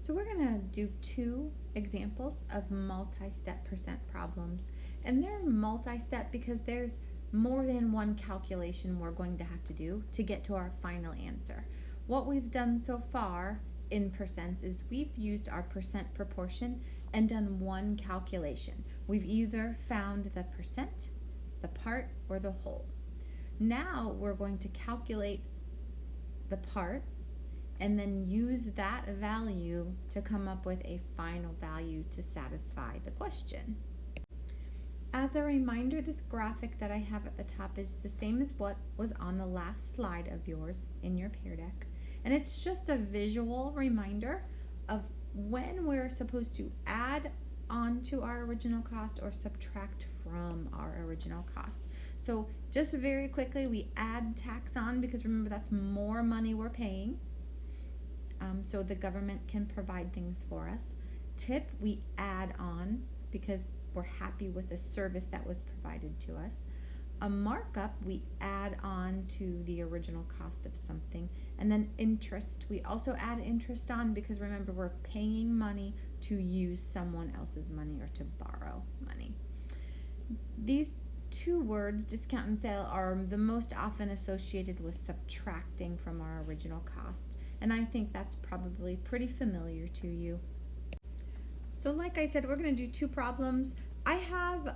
So we're going to do two examples of multi-step percent problems. And they're multi-step because there's more than one calculation we're going to have to do to get to our final answer. What we've done so far in percents is we've used our percent proportion and done one calculation. We've either found the percent, the part, or the whole. Now we're going to calculate the part and then use that value to come up with a final value to satisfy the question. As a reminder, this graphic that I have at the top is the same as what was on the last slide of yours in your Pear Deck. And it's just a visual reminder of when we're supposed to add on to our original cost or subtract from our original cost. So just very quickly, we add tax on because remember that's more money we're paying. So the government can provide things for us. Tip, we add on because we're happy with the service that was provided to us. A markup, we add on to the original cost of something. And then interest, we also add interest on because remember we're paying money to use someone else's money or to borrow money. These two words, discount and sale, are the most often associated with subtracting from our original cost. And I think that's probably pretty familiar to you. So like I said, we're going to do two problems. I have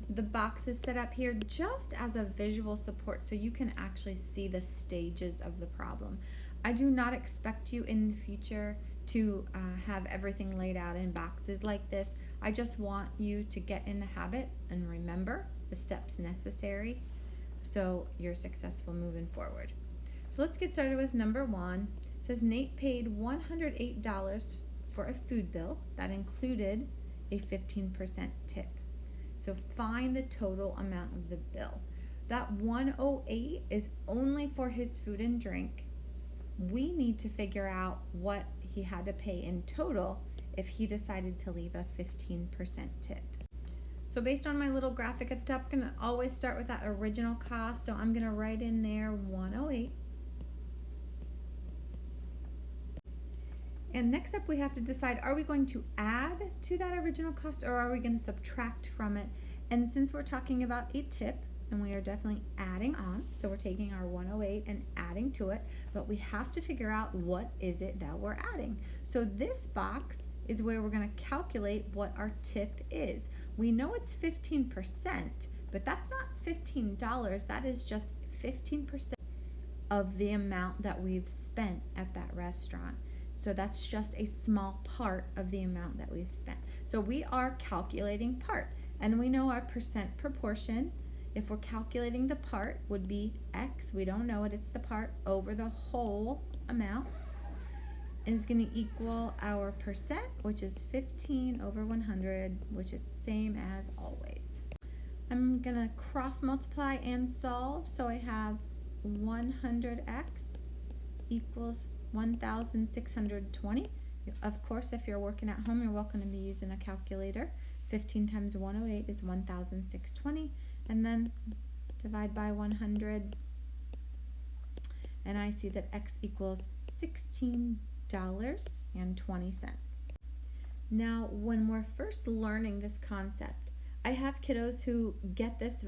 the boxes set up here just as a visual support so you can actually see the stages of the problem. I do not expect you in the future to have everything laid out in boxes like this. I just want you to get in the habit and remember the steps necessary so you're successful moving forward. So let's get started with number one. It says Nate paid $108 for a food bill that included a 15% tip. So find the total amount of the bill. That 108 is only for his food and drink. We need to figure out what he had to pay in total if he decided to leave a 15% tip. So based on my little graphic at the top, I'm going to always start with that original cost. So I'm going to write in there 108. And next up we have to decide, are we going to add to that original cost or are we going to subtract from it? And since we're talking about a tip, and we are definitely adding on, so we're taking our 108 and adding to it, but we have to figure out what is it that we're adding. So this box is where we're going to calculate what our tip is. We know it's 15%, but that's not $15, that is just 15% of the amount that we've spent at that restaurant. So that's just a small part of the amount that we've spent. So we are calculating part, and we know our percent proportion, if we're calculating the part, would be X, we don't know it, it's the part, over the whole amount. And it's going to equal our percent, which is 15 over 100, which is the same as always. I'm going to cross multiply and solve, so I have 100x equals 1,620. Of course, if you're working at home, you're welcome to be using a calculator. 15 times 108 is 1,620, and then divide by 100, and I see that x equals $16.20. Now, when we're first learning this concept, I have kiddos who get this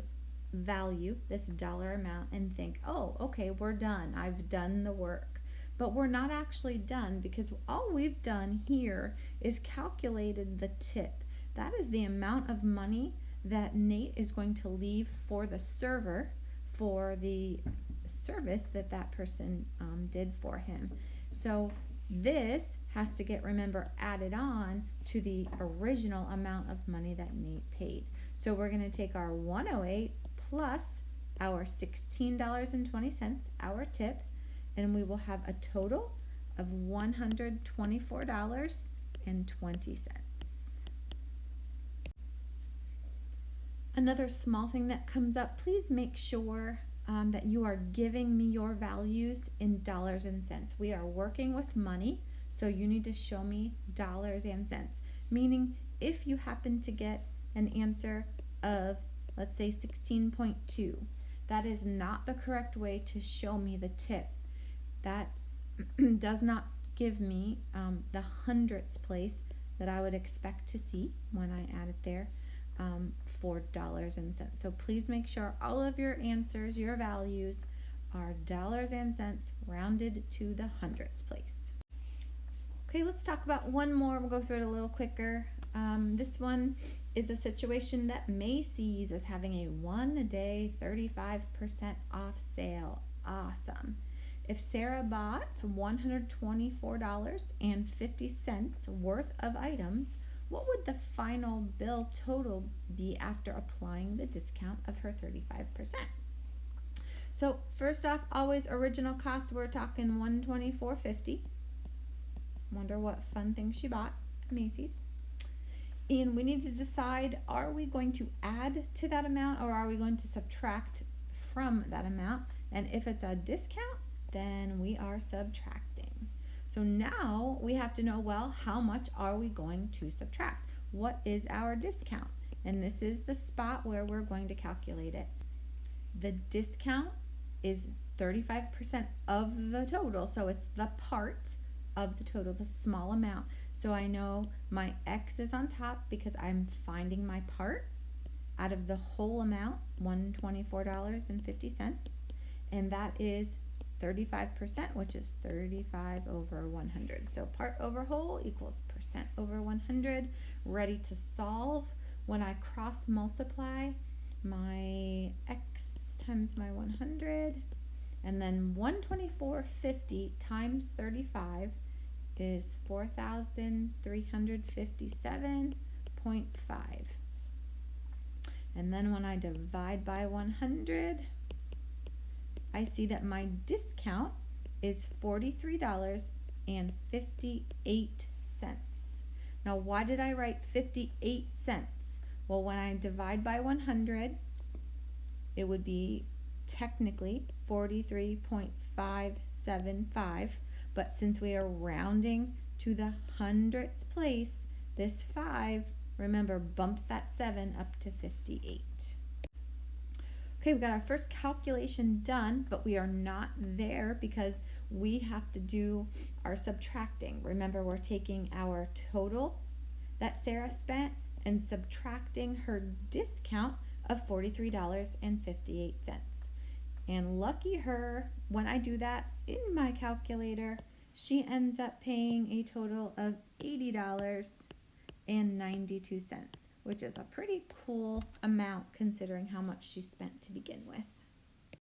value, this dollar amount, and think, oh, okay, we're done. I've done the work. But we're not actually done because all we've done here is calculated the tip. That is the amount of money that Nate is going to leave for the server for the service that that person did for him. So this has to get, remember, added on to the original amount of money that Nate paid. So we're going to take our 108 plus our $16.20, our tip, and we will have a total of $124.20. Another small thing that comes up, please make sure that you are giving me your values in dollars and cents. We are working with money, so you need to show me dollars and cents. Meaning, if you happen to get an answer of, let's say, 16.2, that is not the correct way to show me the tip. That does not give me the hundredths place that I would expect to see when I add it there for dollars and cents. So please make sure all of your answers, your values, are dollars and cents rounded to the hundredths place. Okay, let's talk about one more. We'll go through it a little quicker. This one is a situation that Macy's is having a 1-day 35% off sale. Awesome. If Sarah bought $124.50 worth of items, what would the final bill total be after applying the discount of her 35%? So first off, always original cost, we're talking $124.50. Wonder what fun thing she bought at Macy's. And we need to decide, are we going to add to that amount or are we going to subtract from that amount? And if it's a discount, then we are subtracting. So now we have to know, well, how much are we going to subtract? What is our discount? And this is the spot where we're going to calculate it. The discount is 35% of the total, so it's the part of the total, the small amount. So I know my X is on top because I'm finding my part out of the whole amount, $124.50, and that is 35%, which is 35 over 100. So part over whole equals percent over 100. Ready to solve. When I cross multiply my X times my 100, and then 124.50 times 35 is 4,357.5. And then when I divide by 100, I see that my discount is $43.58. Now, why did I write 58 cents? Well, when I divide by 100, it would be technically 43.575, but since we are rounding to the hundredths place, this 5, remember, bumps that 7 up to 58. Okay, we got our first calculation done, but we are not there because we have to do our subtracting. Remember, we're taking our total that Sarah spent and subtracting her discount of $43.58. And lucky her, when I do that in my calculator, she ends up paying a total of $80.92, which is a pretty cool amount considering how much she spent to begin with.